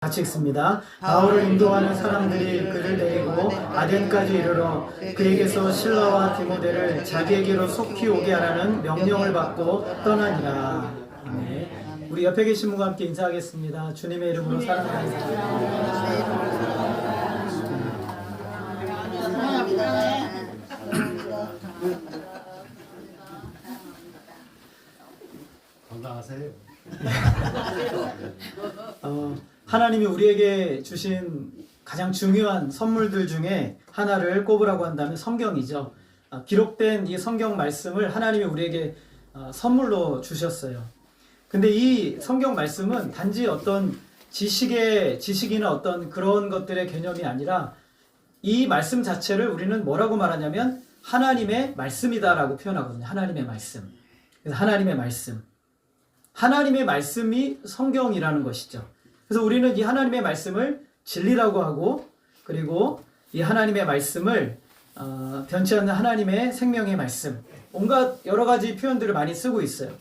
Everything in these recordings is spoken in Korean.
같이 읽습니다. 바울을 인도하는 사람들이 그를 데리고 아덴까지 이르러 그에게서 실라와 디모데를 자기에게로 속히 오게 하라는 명령을 받고 떠나니라. 아멘. 우리 옆에 계신 분과 함께 인사하겠습니다. 주님의 이름으로 사랑합니다. 건강하세요. 하나님이 우리에게 주신 가장 중요한 선물들 중에 하나를 꼽으라고 한다면 성경이죠. 기록된 이 성경 말씀을 하나님이 우리에게 선물로 주셨어요. 근데 이 성경 말씀은 단지 어떤 지식이나 어떤 그런 것들의 개념이 아니라 이 말씀 자체를 우리는 뭐라고 말하냐면 하나님의 말씀이다라고 표현하거든요. 하나님의 말씀. 그래서 하나님의 말씀. 하나님의 말씀이 성경이라는 것이죠. 그래서 우리는 이 하나님의 말씀을 진리라고 하고, 그리고 이 하나님의 말씀을 변치 않는 하나님의 생명의 말씀, 온갖 여러 가지 표현들을 많이 쓰고 있어요.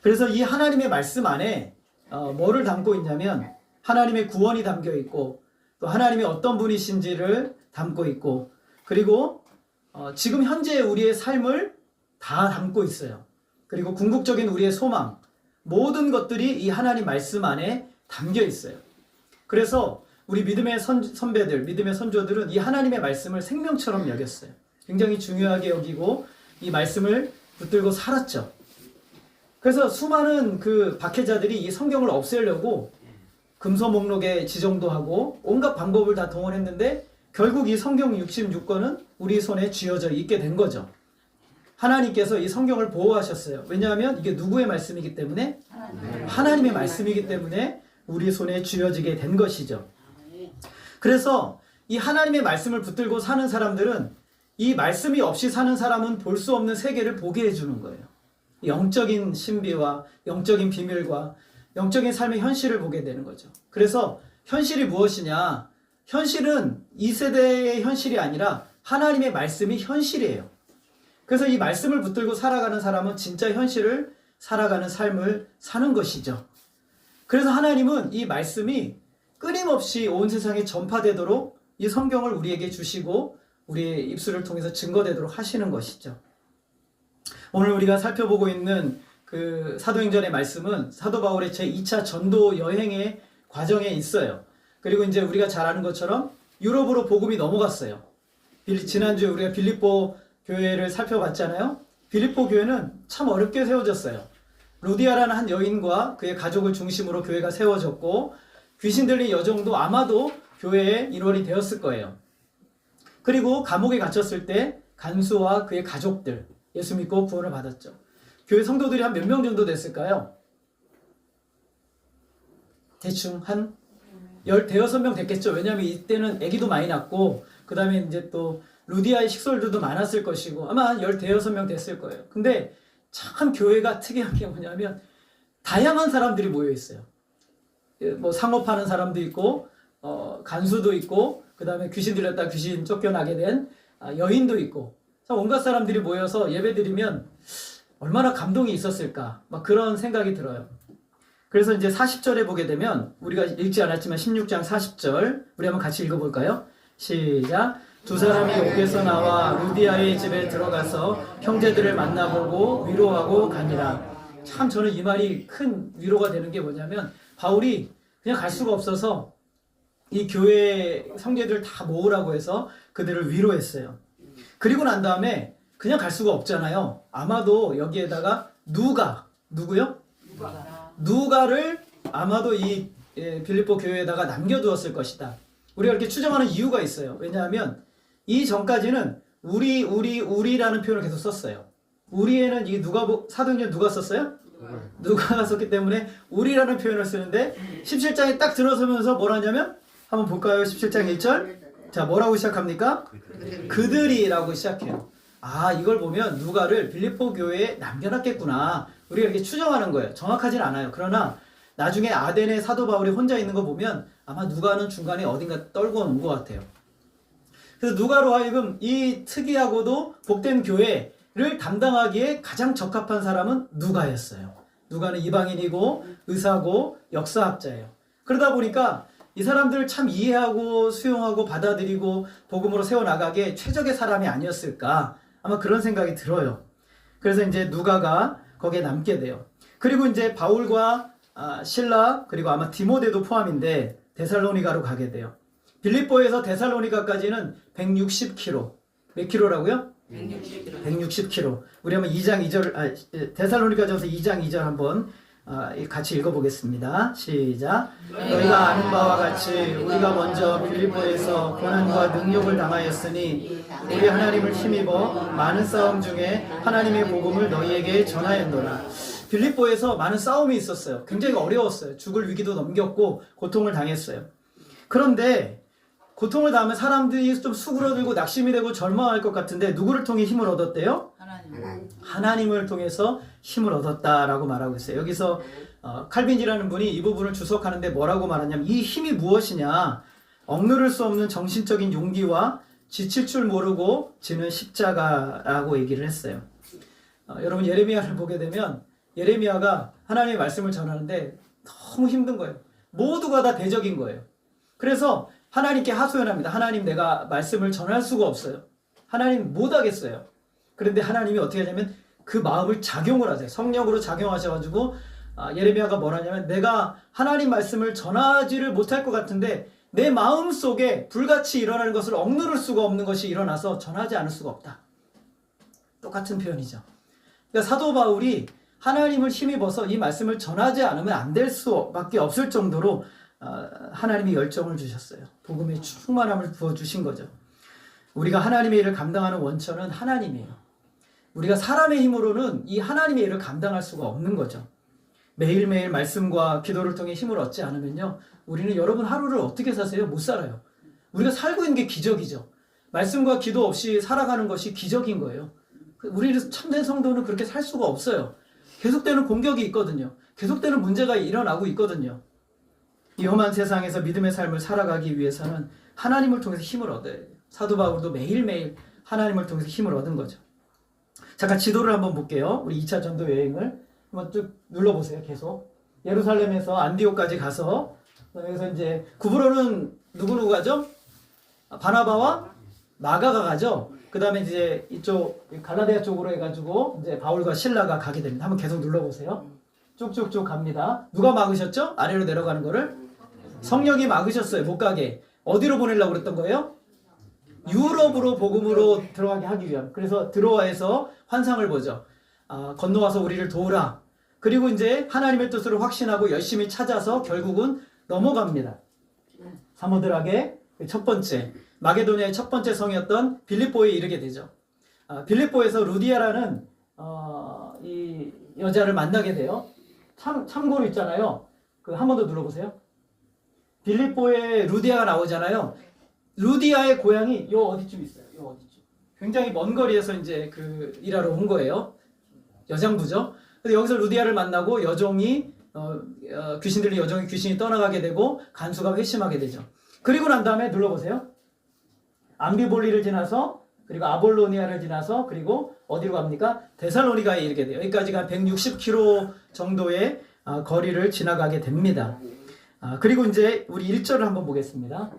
그래서 이 하나님의 말씀 안에 뭐를 담고 있냐면 하나님의 구원이 담겨 있고, 또 하나님이 어떤 분이신지를 담고 있고, 그리고 지금 현재 우리의 삶을 다 담고 있어요. 그리고 궁극적인 우리의 소망, 모든 것들이 이 하나님 말씀 안에 담겨 있어요. 그래서 우리 믿음의 선배들, 믿음의 선조들은 이 하나님의 말씀을 생명처럼 여겼어요. 굉장히 중요하게 여기고 이 말씀을 붙들고 살았죠. 그래서 수많은 그 박해자들이 이 성경을 없애려고 금서 목록에 지정도 하고 온갖 방법을 다 동원했는데 결국 이 성경 66권은 우리 손에 쥐어져 있게 된 거죠. 하나님께서 이 성경을 보호하셨어요. 왜냐하면 이게 누구의 말씀이기 때문에? 하나님의 말씀이기 때문에 우리 손에 쥐어지게 된 것이죠. 그래서 이 하나님의 말씀을 붙들고 사는 사람들은 이 말씀이 없이 사는 사람은 볼 수 없는 세계를 보게 해주는 거예요. 영적인 신비와 영적인 비밀과 영적인 삶의 현실을 보게 되는 거죠. 그래서 현실이 무엇이냐? 현실은 이 세대의 현실이 아니라 하나님의 말씀이 현실이에요. 그래서 이 말씀을 붙들고 살아가는 사람은 진짜 현실을 살아가는 삶을 사는 것이죠. 그래서 하나님은 이 말씀이 끊임없이 온 세상에 전파되도록 이 성경을 우리에게 주시고 우리의 입술을 통해서 증거되도록 하시는 것이죠. 오늘 우리가 살펴보고 있는 그 사도행전의 말씀은 사도 바울의 제2차 전도 여행의 과정에 있어요. 그리고 이제 우리가 잘 아는 것처럼 유럽으로 복음이 넘어갔어요. 지난주에 우리가 빌립보 교회를 살펴봤잖아요. 빌립보 교회는 참 어렵게 세워졌어요. 루디아라는 한 여인과 그의 가족을 중심으로 교회가 세워졌고 귀신 들린 여종도 아마도 교회의 일원이 되었을 거예요. 그리고 감옥에 갇혔을 때 간수와 그의 가족들 예수 믿고 구원을 받았죠. 교회 성도들이 한 몇 명 정도 됐을까요? 대충 한 15명 됐겠죠. 왜냐하면 이때는 아기도 많이 낳고 그 다음에 이제 또 루디아의 식솔들도 많았을 것이고 아마 한 15명 됐을 거예요. 근데 참 교회가 특이한 게 뭐냐면 다양한 사람들이 모여 있어요. 뭐 상업하는 사람도 있고 간수도 있고 그 다음에 귀신 들렸다 귀신 쫓겨나게 된 여인도 있고 온갖 사람들이 모여서 예배드리면 얼마나 감동이 있었을까 막 그런 생각이 들어요. 그래서 이제 40절에 보게 되면 우리가 읽지 않았지만 16장 40절 우리 한번 같이 읽어볼까요? 시작. 두 사람이 옥에서 나와 루디아의 집에 들어가서 형제들을 만나보고 위로하고 가니라. 참 저는 이 말이 큰 위로가 되는 게 뭐냐면 바울이 그냥 갈 수가 없어서 이 교회 형제들 다 모으라고 해서 그들을 위로했어요. 그리고 난 다음에 그냥 갈 수가 없잖아요. 아마도 여기에다가 누구요? 누가를 아마도 이 빌립보 교회에다가 남겨두었을 것이다. 우리가 이렇게 추정하는 이유가 있어요. 왜냐하면 이 전까지는 우리라는 표현을 계속 썼어요. 우리에는 이 사도행전 누가 썼어요? 누가가 썼기 때문에 우리라는 표현을 쓰는데 17장에 딱 들어서면서 뭐라냐면 한번 볼까요? 17장 1절. 자, 뭐라고 시작합니까? 그들이라고 시작해요. 아, 이걸 보면 누가를 빌립보 교회에 남겨놨겠구나. 우리가 이렇게 추정하는 거예요. 정확하진 않아요. 그러나 나중에 아덴에 사도 바울이 혼자 있는 거 보면 아마 누가는 중간에 어딘가 떨고 온 것 같아요. 그래서 누가로 하여금 이 특이하고도 복된 교회를 담당하기에 가장 적합한 사람은 누가였어요. 누가는 이방인이고 의사고 역사학자예요. 그러다 보니까 이 사람들을 참 이해하고 수용하고 받아들이고 복음으로 세워나가기에 최적의 사람이 아니었을까, 아마 그런 생각이 들어요. 그래서 이제 누가가 거기에 남게 돼요. 그리고 이제 바울과 실라, 그리고 아마 디모데도 포함인데 데살로니가로 가게 돼요. 빌립보에서 데살로니가까지는 160km. 몇 킬로라고요? 160km. 우리 한번 2장 2절, 데살로니가전서 2장 2절 한번 같이 읽어보겠습니다. 시작. 너희가 아는 바와 같이 우리가 먼저 빌립보에서 고난과 능욕을 당하였으니 우리 하나님을 힘입어 많은 싸움 중에 하나님의 복음을 너희에게 전하였노라. 빌립보에서 많은 싸움이 있었어요. 굉장히 어려웠어요. 죽을 위기도 넘겼고 고통을 당했어요. 그런데 고통을 당하면 사람들이 좀 수그러들고 낙심이 되고 절망할 것 같은데 누구를 통해 힘을 얻었대요? 하나님을 통해서 힘을 얻었다라고 말하고 있어요. 여기서 칼빈이라는 분이 이 부분을 주석하는데 뭐라고 말하냐면, 이 힘이 무엇이냐? 억누를 수 없는 정신적인 용기와 지칠 줄 모르고 지는 십자가라고 얘기를 했어요. 여러분 예레미야를 보게 되면 예레미야가 하나님의 말씀을 전하는데 너무 힘든 거예요. 모두가 다 대적인 거예요. 그래서 하나님께 하소연합니다. 하나님, 내가 말씀을 전할 수가 없어요. 하나님 못하겠어요. 그런데 하나님이 어떻게 하냐면 그 마음을 작용을 하세요. 성령으로 작용하셔가지고 예레미야가 뭐라냐면, 내가 하나님 말씀을 전하지를 못할 것 같은데 내 마음 속에 불같이 일어나는 것을 억누를 수가 없는 것이 일어나서 전하지 않을 수가 없다. 똑같은 표현이죠. 그러니까 사도 바울이 하나님을 힘입어서 이 말씀을 전하지 않으면 안 될 수밖에 없을 정도로 하나님이 열정을 주셨어요. 복음의 충만함을 부어주신 거죠. 우리가 하나님의 일을 감당하는 원천은 하나님이에요. 우리가 사람의 힘으로는 이 하나님의 일을 감당할 수가 없는 거죠. 매일매일 말씀과 기도를 통해 힘을 얻지 않으면요, 우리는 여러분 하루를 어떻게 사세요? 못 살아요. 우리가 살고 있는 게 기적이죠. 말씀과 기도 없이 살아가는 것이 기적인 거예요. 우리 참된 성도는 그렇게 살 수가 없어요. 계속되는 공격이 있거든요. 계속되는 문제가 일어나고 있거든요. 이 험한 세상에서 믿음의 삶을 살아가기 위해서는 하나님을 통해서 힘을 얻어야 돼요. 사도 바울도 매일매일 하나님을 통해서 힘을 얻은 거죠. 잠깐 지도를 한번 볼게요. 우리 2차 전도 여행을 한번 쭉 눌러보세요. 계속 예루살렘에서 안디옥까지 가서, 여기서 이제 구브로는 누구 가죠? 바나바와 마가가 가죠. 그 다음에 이제 이쪽 갈라디아 쪽으로 해가지고 이제 바울과 실라가 가게 됩니다. 한번 계속 눌러보세요. 쭉쭉쭉 갑니다. 누가 막으셨죠? 아래로 내려가는 거를 성령이 막으셨어요. 못 가게. 어디로 보내려고 그랬던 거예요? 유럽으로 복음으로 들어가게 하기 위함. 그래서 들어와서 환상을 보죠. 건너와서 우리를 도우라. 그리고 이제 하나님의 뜻으로 확신하고 열심히 찾아서 결국은 넘어갑니다. 사모드락의 첫 번째, 마게도니아의 첫 번째 성이었던 빌립보에 이르게 되죠. 빌립보에서 루디아라는 이 여자를 만나게 돼요. 참고로 있잖아요. 한 번 더 눌러보세요. 빌립보에 루디아가 나오잖아요. 루디아의 고향이 요 어디쯤 있어요. 요 어디쯤. 굉장히 먼 거리에서 이제 일하러 온 거예요. 여장부죠. 근데 여기서 루디아를 만나고 여종이 귀신 들린 여종이 귀신이 떠나가게 되고 간수가 회심하게 되죠. 그리고 난 다음에 눌러보세요. 암비볼리를 지나서, 그리고 아볼로니아를 지나서, 그리고 어디로 갑니까? 데살로니가에 이르게 돼요. 여기까지가 160km 정도의 거리를 지나가게 됩니다. 그리고 이제 우리 1절을 한번 보겠습니다.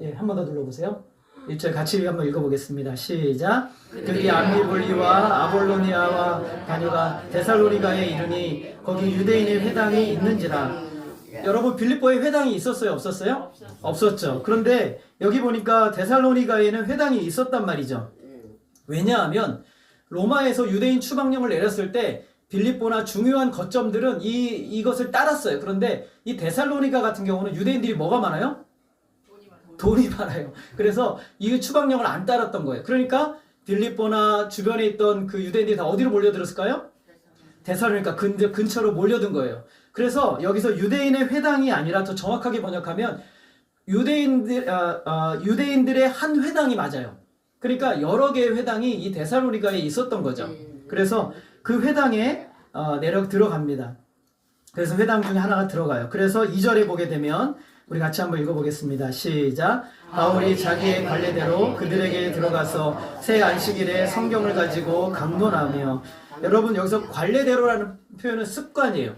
예, 한 번 더 눌러보세요. 1절 같이 한번 읽어보겠습니다. 시작. 그들이 암비볼리와 아볼로니아와 다녀가 데살로니가에 이르니 거기 유대인의 회당이 있는지라. 여러분 빌립보에 회당이 있었어요? 없었어요? 없었죠. 그런데 여기 보니까 데살로니가에는 회당이 있었단 말이죠. 왜냐하면 로마에서 유대인 추방령을 내렸을 때 빌립보나 중요한 거점들은 이것을 따랐어요. 그런데 이 데살로니가 같은 경우는 유대인들이 뭐가 많아요? 돈이 많아요. 그래서 이 추방령을 안 따랐던 거예요. 그러니까 빌립보나 주변에 있던 그 유대인들이 다 어디로 몰려들었을까요? 데살로니가 근처로 몰려든 거예요. 그래서 여기서 유대인의 회당이 아니라 더 정확하게 번역하면 유대인들의 한 회당이 맞아요. 그러니까 여러 개의 회당이 이 데살로니가에 있었던 거죠. 그래서 그 회당에 들어갑니다. 그래서 회당 중에 하나가 들어가요. 그래서 2절에 보게 되면 우리 같이 한번 읽어보겠습니다. 시작. 바울이 자기의 관례대로 그들에게 들어가서 새 안식일에 성경을 가지고 강론하며. 여러분 여기서 관례대로라는 표현은 습관이에요.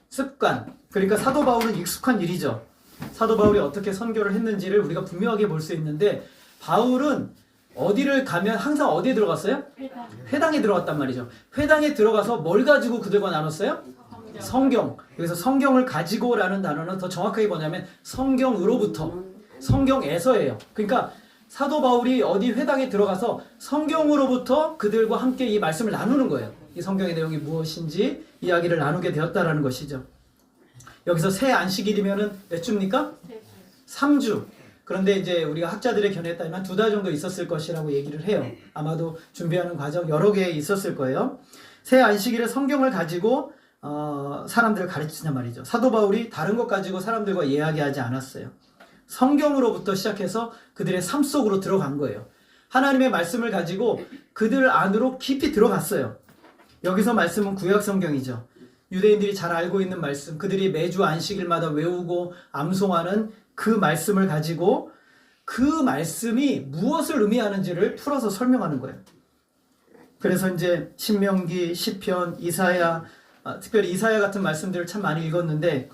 습관. 그러니까 사도 바울은 익숙한 일이죠. 사도 바울이 어떻게 선교를 했는지를 우리가 분명하게 볼 수 있는데, 바울은 어디를 가면 항상 어디에 들어갔어요? 회당에 들어갔단 말이죠. 회당에 들어가서 뭘 가지고 그들과 나눴어요? 성경. 여기서 성경을 가지고라는 단어는 더 정확하게 뭐냐면 성경으로부터, 성경에서예요. 그러니까 사도 바울이 어디 회당에 들어가서 성경으로부터 그들과 함께 이 말씀을 나누는 거예요. 이 성경의 내용이 무엇인지 이야기를 나누게 되었다라는 것이죠. 여기서 새 안식일이면은 몇 주입니까? 3주. 그런데 이제 우리가 학자들의 견해에 따르면 2달 정도 있었을 것이라고 얘기를 해요. 아마도 준비하는 과정 여러 개 있었을 거예요. 새 안식일에 성경을 가지고 사람들을 가르치냐 말이죠. 사도 바울이 다른 것 가지고 사람들과 이야기하지 않았어요. 성경으로부터 시작해서 그들의 삶 속으로 들어간 거예요. 하나님의 말씀을 가지고 그들 안으로 깊이 들어갔어요. 여기서 말씀은 구약 성경이죠. 유대인들이 잘 알고 있는 말씀, 그들이 매주 안식일마다 외우고 암송하는 그 말씀을 가지고 그 말씀이 무엇을 의미하는지를 풀어서 설명하는 거예요. 그래서 이제 신명기, 시편, 이사야, 특별히 이사야 같은 말씀들을 참 많이 읽었는데,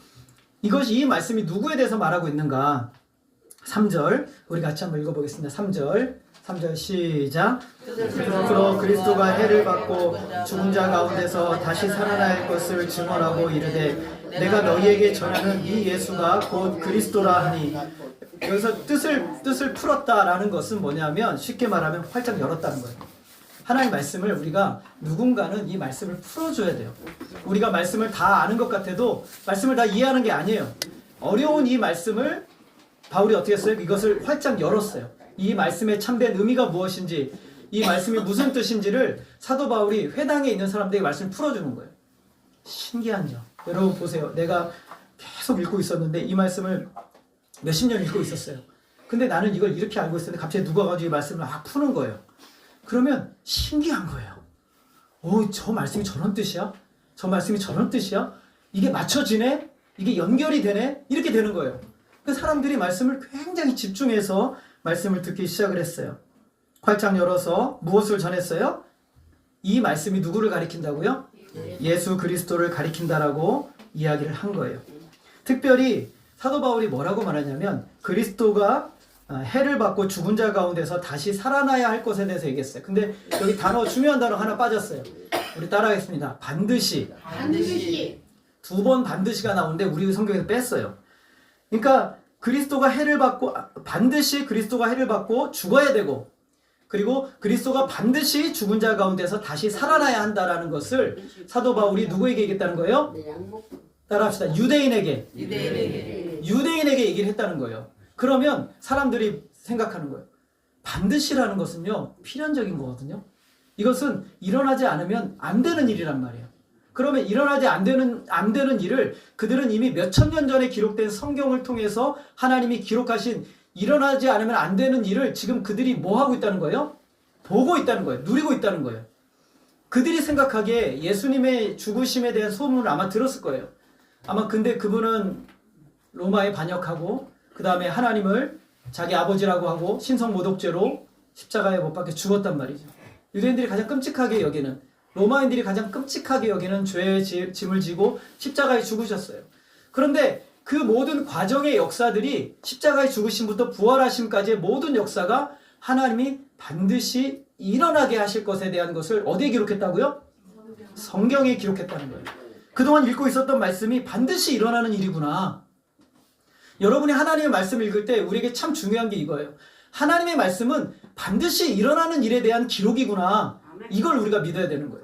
이 말씀이 누구에 대해서 말하고 있는가? 3절 우리 같이 한번 읽어보겠습니다. 3절 시작. 그러 그리스도가 해를 받고 죽은 자 가운데서 다시 살아날 것을 증언하고 이르되 내가 너희에게 전하는 이 예수가 곧 그리스도라 하니. 여기서 뜻을 풀었다라는 것은 뭐냐면 쉽게 말하면 활짝 열었다는 거예요. 하나님 말씀을 우리가 누군가는 이 말씀을 풀어줘야 돼요. 우리가 말씀을 다 아는 것 같아도 말씀을 다 이해하는 게 아니에요. 어려운 이 말씀을 바울이 어떻게 했어요? 이것을 활짝 열었어요. 이 말씀의 참된 의미가 무엇인지, 이 말씀이 무슨 뜻인지를 사도 바울이 회당에 있는 사람들에게 말씀을 풀어주는 거예요. 신기하죠? 여러분 보세요. 내가 계속 읽고 있었는데 이 말씀을 몇십 년 읽고 있었어요. 근데 나는 이걸 이렇게 알고 있었는데 갑자기 누가 가지고 이 말씀을 막 푸는 거예요. 그러면 신기한 거예요. 저 말씀이 저런 뜻이야? 저 말씀이 저런 뜻이야? 이게 맞춰지네? 이게 연결이 되네? 이렇게 되는 거예요. 그 사람들이 말씀을 굉장히 집중해서 말씀을 듣기 시작을 했어요. 활짝 열어서 무엇을 전했어요? 이 말씀이 누구를 가리킨다고요? 예수 그리스도를 가리킨다라고 이야기를 한 거예요. 특별히 사도 바울이 뭐라고 말하냐면 그리스도가 해를 받고 죽은 자 가운데서 다시 살아나야 할 것에 대해서 얘기했어요. 근데 여기 중요한 단어 하나 빠졌어요. 우리 따라하겠습니다. 반드시. 2번 반드시가 나오는데 우리 성경에서 뺐어요. 그러니까 반드시 그리스도가 해를 받고 죽어야 되고, 그리고 그리스도가 반드시 죽은 자 가운데서 다시 살아나야 한다라는 것을 사도 바울이 누구에게 얘기했다는 거예요? 따라합시다. 유대인에게 얘기를 했다는 거예요. 그러면 사람들이 생각하는 거예요. 반드시라는 것은요, 필연적인 거거든요. 이것은 일어나지 않으면 안 되는 일이란 말이에요. 그러면 일어나지 안 되는 일을 그들은 이미 몇천 년 전에 기록된 성경을 통해서 하나님이 기록하신 일어나지 않으면 안 되는 일을 지금 그들이 뭐 하고 있다는 거예요? 보고 있다는 거예요. 누리고 있다는 거예요. 그들이 생각하기에 예수님의 죽으심에 대한 소문을 아마 들었을 거예요. 아마 근데 그분은 로마에 반역하고 그 다음에 하나님을 자기 아버지라고 하고 신성모독죄로 십자가에 못 박혀 죽었단 말이죠. 유대인들이 가장 끔찍하게 여기는, 로마인들이 가장 끔찍하게 여기는 죄의 짐을 지고 십자가에 죽으셨어요. 그런데 그 모든 과정의 역사들이 십자가에 죽으심부터 부활하심까지의 모든 역사가 하나님이 반드시 일어나게 하실 것에 대한 것을 어디에 기록했다고요? 성경에 기록했다는 거예요. 그동안 읽고 있었던 말씀이 반드시 일어나는 일이구나. 여러분이 하나님의 말씀을 읽을 때 우리에게 참 중요한 게 이거예요. 하나님의 말씀은 반드시 일어나는 일에 대한 기록이구나. 이걸 우리가 믿어야 되는 거예요.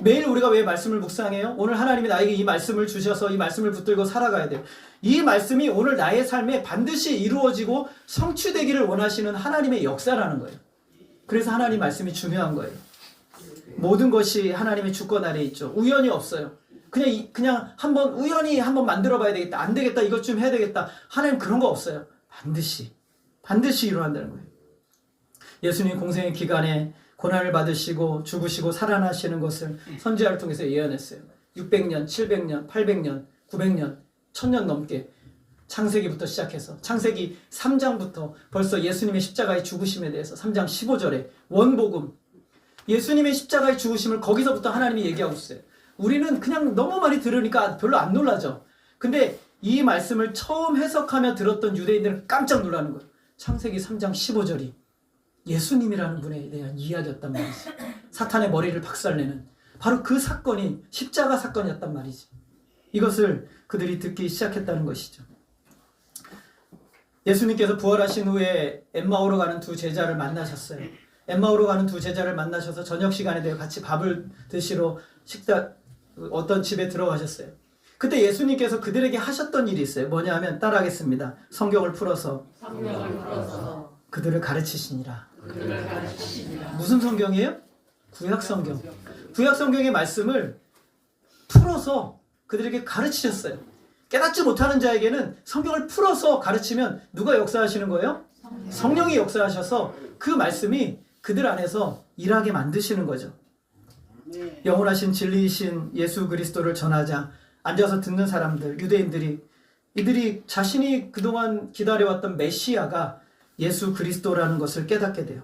매일 우리가 왜 말씀을 묵상해요? 오늘 하나님이 나에게 이 말씀을 주셔서 이 말씀을 붙들고 살아가야 돼요. 이 말씀이 오늘 나의 삶에 반드시 이루어지고 성취되기를 원하시는 하나님의 역사라는 거예요. 그래서 하나님 말씀이 중요한 거예요. 모든 것이 하나님의 주권 아래에 있죠. 우연이 없어요. 그냥 우연히 한번 만들어 봐야 되겠다. 안 되겠다. 이것 좀 해야 되겠다. 하나님 그런 거 없어요. 반드시 일어난다는 거예요. 예수님 공생의 기간에 고난을 받으시고 죽으시고 살아나시는 것을 선지자를 통해서 예언했어요. 600년, 700년, 800년, 900년, 1000년 넘게 창세기부터 시작해서 창세기 3장부터 벌써 예수님의 십자가의 죽으심에 대해서 3장 15절에 원복음, 예수님의 십자가의 죽으심을 거기서부터 하나님이 얘기하고 있어요. 우리는 그냥 너무 많이 들으니까 별로 안 놀라죠. 근데 이 말씀을 처음 해석하며 들었던 유대인들은 깜짝 놀라는 거예요. 창세기 3장 15절이 예수님이라는 분에 대한 이야기였단 말이지. 사탄의 머리를 박살내는 바로 그 사건이 십자가 사건이었단 말이지. 이것을 그들이 듣기 시작했다는 것이죠. 예수님께서 부활하신 후에 엠마오로 가는 두 제자를 만나셨어요. 엠마오로 가는 두 제자를 만나셔서 저녁 시간에 되어 같이 밥을 드시러 어떤 집에 들어가셨어요. 그때 예수님께서 그들에게 하셨던 일이 있어요. 뭐냐 하면 따라하겠습니다. 성경을 풀어서 그들을 가르치시니라. 무슨 성경이에요? 구약 성경. 구약 성경의 말씀을 풀어서 그들에게 가르치셨어요. 깨닫지 못하는 자에게는 성경을 풀어서 가르치면 누가 역사하시는 거예요? 성령이 역사하셔서 그 말씀이 그들 안에서 일하게 만드시는 거죠. 영원하신 진리이신 예수 그리스도를 전하자 앉아서 듣는 사람들, 유대인들이 이들이 자신이 그동안 기다려왔던 메시아가 예수 그리스도라는 것을 깨닫게 돼요.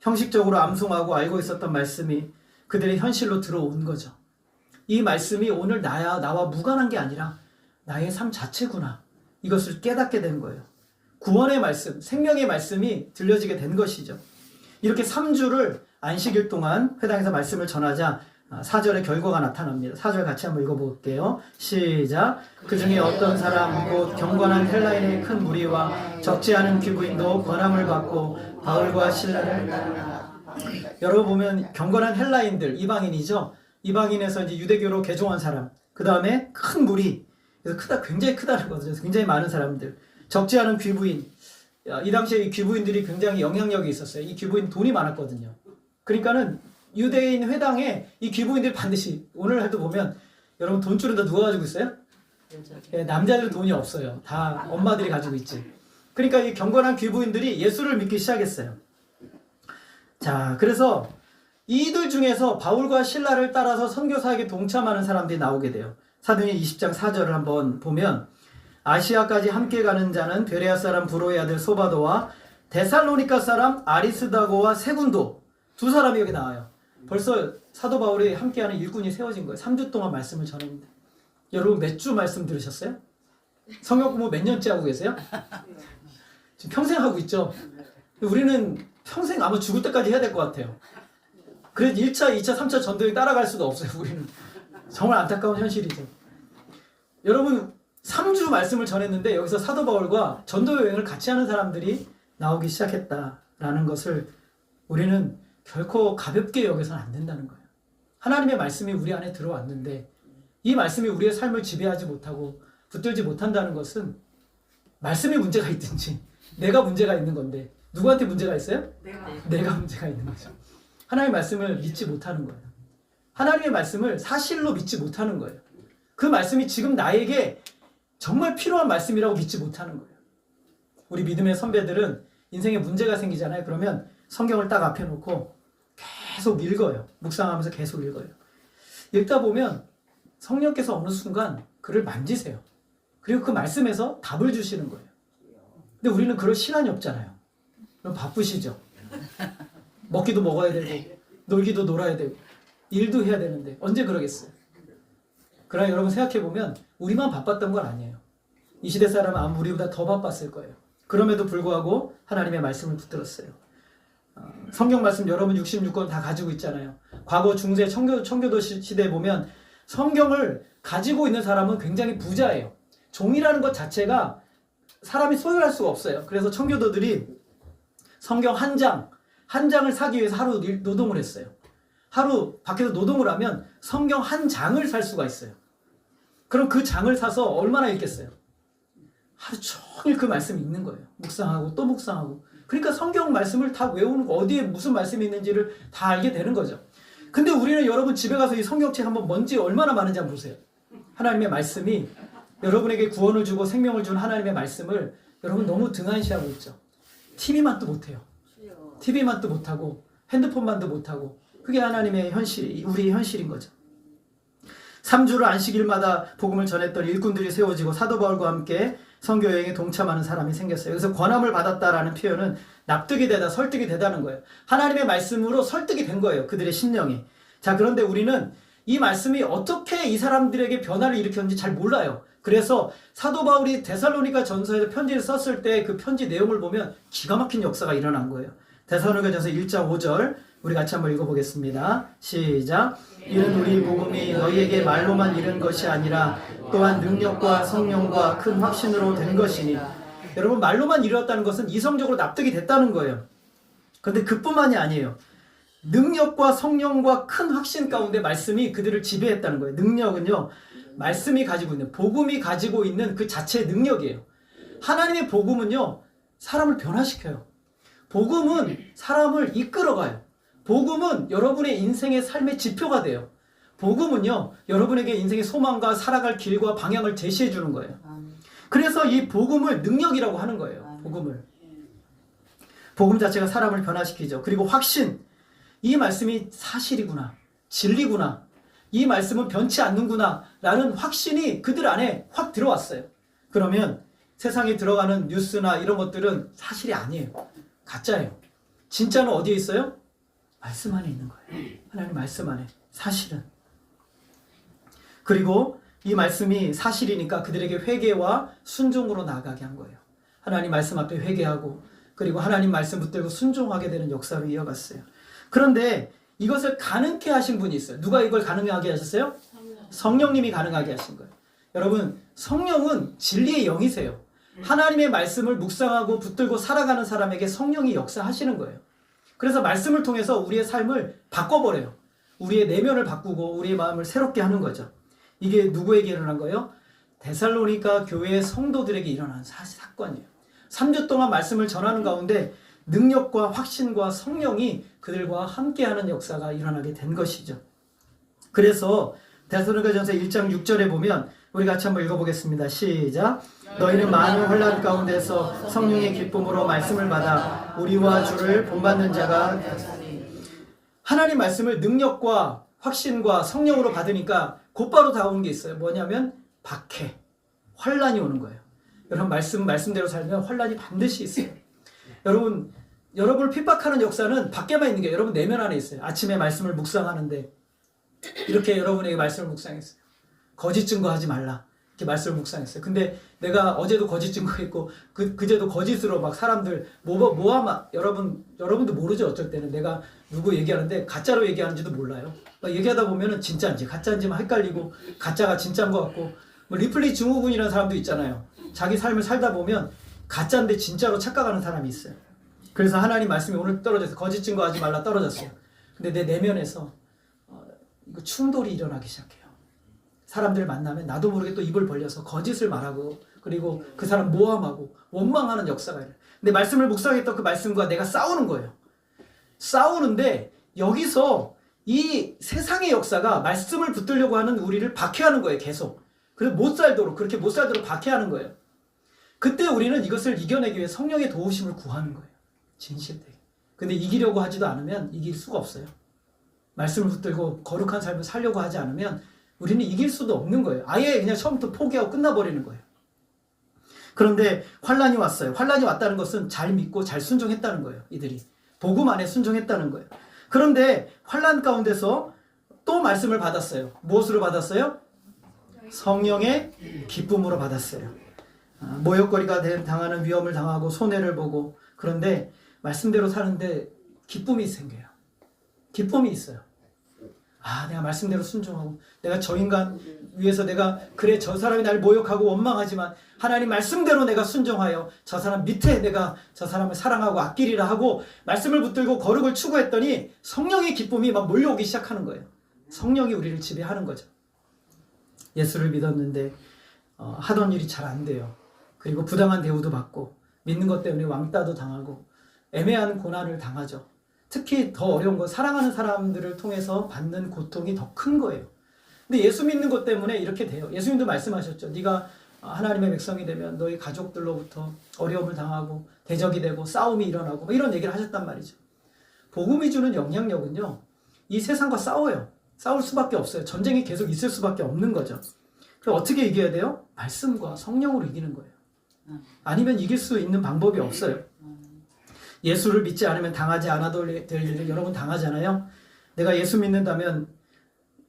형식적으로 암송하고 알고 있었던 말씀이 그들의 현실로 들어온 거죠. 이 말씀이 오늘 나와 무관한 게 아니라 나의 삶 자체구나. 이것을 깨닫게 된 거예요. 구원의 말씀, 생명의 말씀이 들려지게 된 것이죠. 이렇게 3주를 안식일 동안 회당에서 말씀을 전하자 4절의 결과가 나타납니다. 4절 같이 한번 읽어볼게요. 시작. 그 중에 어떤 사람 곧 경건한 헬라인의 큰 무리와 적지 않은 귀부인도 권함을 받고 바울과 실라를 여러분 보면 경건한 헬라인들, 이방인이죠. 이방인에서 이제 유대교로 개종한 사람, 그 다음에 큰 무리, 그래서 굉장히 크다는 거죠. 굉장히 많은 사람들, 적지 않은 귀부인. 이 당시에 이 귀부인들이 굉장히 영향력이 있었어요. 이 귀부인 돈이 많았거든요. 그러니까는 유대인 회당에 이 귀부인들이 반드시 오늘날도 보면 여러분 돈줄은 다 누가 가지고 있어요? 남자들은 돈이 없어요. 다 엄마들이 가지고 있지. 그러니까 이 경건한 귀부인들이 예수를 믿기 시작했어요. 자, 그래서 이들 중에서 바울과 실라를 따라서 선교사에게 동참하는 사람들이 나오게 돼요. 사도행전 20장 4절을 한번 보면 아시아까지 함께 가는 자는 베레아 사람 브로의 아들 소바도와 데살로니가 사람 아리스다고와 세군도 두 사람이 여기 나와요. 벌써 사도 바울이 함께하는 일꾼이 세워진 거예요. 3주 동안 말씀을 전했는데 여러분 몇 주 말씀 들으셨어요? 성경 공부 몇 년째 하고 계세요? 지금 평생 하고 있죠? 우리는 평생 아마 죽을 때까지 해야 될 것 같아요. 그래서 1차, 2차, 3차 전도에 따라갈 수가 없어요. 우리는 정말 안타까운 현실이죠. 여러분 3주 말씀을 전했는데 여기서 사도 바울과 전도 여행을 같이 하는 사람들이 나오기 시작했다라는 것을 우리는 결코 가볍게 여겨서는 안 된다는 거예요. 하나님의 말씀이 우리 안에 들어왔는데 이 말씀이 우리의 삶을 지배하지 못하고 붙들지 못한다는 것은 말씀에 문제가 있든지 내가 문제가 있는 건데 누구한테 문제가 있어요? 내가 문제가 있는 거죠. 하나님의 말씀을 믿지 못하는 거예요. 하나님의 말씀을 사실로 믿지 못하는 거예요. 그 말씀이 지금 나에게 정말 필요한 말씀이라고 믿지 못하는 거예요. 우리 믿음의 선배들은 인생에 문제가 생기잖아요. 그러면 성경을 딱 앞에 놓고 계속 읽어요. 묵상하면서 계속 읽어요. 읽다 보면 성령께서 어느 순간 그를 만지세요. 그리고 그 말씀에서 답을 주시는 거예요. 근데 우리는 그럴 시간이 없잖아요. 그럼 바쁘시죠. 먹기도 먹어야 되고 놀기도 놀아야 되고 일도 해야 되는데 언제 그러겠어요. 그러나 여러분 생각해보면 우리만 바빴던 건 아니에요. 이 시대 사람은 아마 우리보다 더 바빴을 거예요. 그럼에도 불구하고 하나님의 말씀을 붙들었어요. 성경 말씀 여러분 66권 다 가지고 있잖아요. 과거 중세 청교도 시대에 보면 성경을 가지고 있는 사람은 굉장히 부자예요. 종이라는 것 자체가 사람이 소유할 수가 없어요. 그래서 청교도들이 성경 한 장을 사기 위해서 하루 노동을 했어요. 하루 밖에서 노동을 하면 성경 한 장을 살 수가 있어요. 그럼 그 장을 사서 얼마나 읽겠어요? 하루 종일 그 말씀 읽는 거예요. 묵상하고 또 묵상하고. 그러니까 성경 말씀을 다 외우는 거, 어디에 무슨 말씀이 있는지를 다 알게 되는 거죠. 근데 우리는 여러분 집에 가서 이 성경책 한번 먼지 얼마나 많은지 한번 보세요. 하나님의 말씀이 여러분에게 구원을 주고 생명을 준 하나님의 말씀을 여러분 너무 등한시하고 있죠. TV만도 못해요. TV만도 못하고 핸드폰만도 못하고 그게 하나님의 현실, 우리의 현실인 거죠. 3주를 안식일마다 복음을 전했던 일꾼들이 세워지고 사도 바울과 함께 선교 여행에 동참하는 사람이 생겼어요. 그래서 권함을 받았다라는 표현은 납득이 되다, 설득이 되다는 거예요. 하나님의 말씀으로 설득이 된 거예요. 그들의 심령이. 자, 그런데 우리는 이 말씀이 어떻게 이 사람들에게 변화를 일으켰는지 잘 몰라요. 그래서 사도 바울이 데살로니가 전서에서 편지를 썼을 때 그 편지 내용을 보면 기가 막힌 역사가 일어난 거예요. 데살로니가 전서 1장 5절 우리 같이 한번 읽어보겠습니다. 시작. 이는 우리 복음이 너희에게 말로만 이른 것이 아니라 또한 능력과 성령과 큰 확신으로 된 것이니. 여러분, 말로만 이루었다는 것은 이성적으로 납득이 됐다는 거예요. 그런데 그뿐만이 아니에요. 능력과 성령과 큰 확신 가운데 말씀이 그들을 지배했다는 거예요. 능력은요, 말씀이 가지고 있는, 복음이 가지고 있는 그 자체의 능력이에요. 하나님의 복음은요, 사람을 변화시켜요. 복음은 사람을 이끌어가요. 복음은 여러분의 인생의 삶의 지표가 돼요. 복음은요, 여러분에게 인생의 소망과 살아갈 길과 방향을 제시해 주는 거예요. 그래서 이 복음을 능력이라고 하는 거예요. 복음을. 복음 자체가 사람을 변화시키죠. 그리고 확신. 이 말씀이 사실이구나. 진리구나. 이 말씀은 변치 않는구나. 라는 확신이 그들 안에 확 들어왔어요. 그러면 세상에 들어가는 뉴스나 이런 것들은 사실이 아니에요. 가짜예요. 진짜는 어디에 있어요? 말씀 안에 있는 거예요. 하나님 말씀 안에. 사실은. 그리고 이 말씀이 사실이니까 그들에게 회개와 순종으로 나아가게 한 거예요. 하나님 말씀 앞에 회개하고 그리고 하나님 말씀 붙들고 순종하게 되는 역사로 이어갔어요. 그런데 이것을 가능케 하신 분이 있어요. 누가 이걸 가능하게 하셨어요? 성령님이 가능하게 하신 거예요. 여러분, 성령은 진리의 영이세요. 하나님의 말씀을 묵상하고 붙들고 살아가는 사람에게 성령이 역사하시는 거예요. 그래서 말씀을 통해서 우리의 삶을 바꿔버려요. 우리의 내면을 바꾸고 우리의 마음을 새롭게 하는 거죠. 이게 누구에게 일어난 거예요? 데살로니가 교회의 성도들에게 일어난 사건이에요. 3주 동안 말씀을 전하는 가운데 능력과 확신과 성령이 그들과 함께하는 역사가 일어나게 된 것이죠. 그래서 데살로니가전서 1장 6절에 보면 우리 같이 한번 읽어보겠습니다. 시작. 너희는 많은 혼란 가운데서 성령의 기쁨으로 말씀을 받아 우리와 주를 본받는 자가 되었으니. 하나님 말씀을 능력과 확신과 성령으로 받으니까 곧바로 다가오는 게 있어요. 뭐냐면 박해, 환란이 오는 거예요. 여러분, 말씀대로 살면 환란이 반드시 있어요. 여러분을 핍박하는 역사는 밖에만 있는 게 여러분 내면 안에 있어요. 아침에 말씀을 묵상하는데 이렇게 여러분에게 말씀을 묵상했어요. 거짓 증거하지 말라. 이렇게 말씀을 묵상했어요. 근데 내가 어제도 거짓 증거했고 그제도 거짓으로 막 사람들 여러분도 모르죠. 어쩔 때는 내가 누구 얘기하는데 가짜로 얘기하는지도 몰라요. 얘기하다 보면은 진짜인지 가짜인지만 헷갈리고 가짜가 진짜인 것 같고 뭐 리플리 증후군이라는 사람도 있잖아요. 자기 삶을 살다 보면 가짜인데 진짜로 착각하는 사람이 있어요. 그래서 하나님 말씀이 오늘 떨어져서 거짓 증거하지 말라 떨어졌어요. 근데 내 내면에서 이거 충돌이 일어나기 시작해요. 사람들을 만나면 나도 모르게 또 입을 벌려서 거짓을 말하고 그리고 그 사람 모함하고 원망하는 역사가 일어나요. 근데 말씀을 묵상했던 그 말씀과 내가 싸우는 거예요. 싸우는데 여기서 이 세상의 역사가 말씀을 붙들려고 하는 우리를 박해하는 거예요. 계속. 그래서 그렇게 못 살도록 박해하는 거예요. 그때 우리는 이것을 이겨내기 위해 성령의 도우심을 구하는 거예요. 진실되게. 근데 이기려고 하지도 않으면 이길 수가 없어요. 말씀을 붙들고 거룩한 삶을 살려고 하지 않으면 우리는 이길 수도 없는 거예요. 아예 그냥 처음부터 포기하고 끝나버리는 거예요. 그런데 환란이 왔어요. 환란이 왔다는 것은 잘 믿고 잘 순종했다는 거예요. 이들이. 복음 안에 순종했다는 거예요. 그런데 환란 가운데서 또 말씀을 받았어요. 무엇으로 받았어요? 성령의 기쁨으로 받았어요. 모욕거리가 당하는 위험을 당하고 손해를 보고 그런데 말씀대로 사는데 기쁨이 생겨요. 기쁨이 있어요. 내가 말씀대로 순종하고 내가 저 인간 위해서 그래 저 사람이 날 모욕하고 원망하지만 하나님 말씀대로 내가 순종하여 저 사람 밑에 내가 저 사람을 사랑하고 아끼리라 하고 말씀을 붙들고 거룩을 추구했더니 성령의 기쁨이 막 몰려오기 시작하는 거예요. 성령이 우리를 지배하는 거죠. 예수를 믿었는데 하던 일이 잘 안 돼요. 그리고 부당한 대우도 받고 믿는 것 때문에 왕따도 당하고 애매한 고난을 당하죠. 특히 더 어려운 건 사랑하는 사람들을 통해서 받는 고통이 더 큰 거예요. 근데 예수 믿는 것 때문에 이렇게 돼요. 예수님도 말씀하셨죠. 네가 하나님의 백성이 되면 너희 가족들로부터 어려움을 당하고 대적이 되고 싸움이 일어나고 이런 얘기를 하셨단 말이죠. 복음이 주는 영향력은요. 이 세상과 싸워요. 싸울 수밖에 없어요. 전쟁이 계속 있을 수밖에 없는 거죠. 그럼 어떻게 이겨야 돼요? 말씀과 성령으로 이기는 거예요. 아니면 이길 수 있는 방법이 없어요. 예수를 믿지 않으면 당하지 않아도 될 일을 여러분 당하잖아요. 내가 예수 믿는다면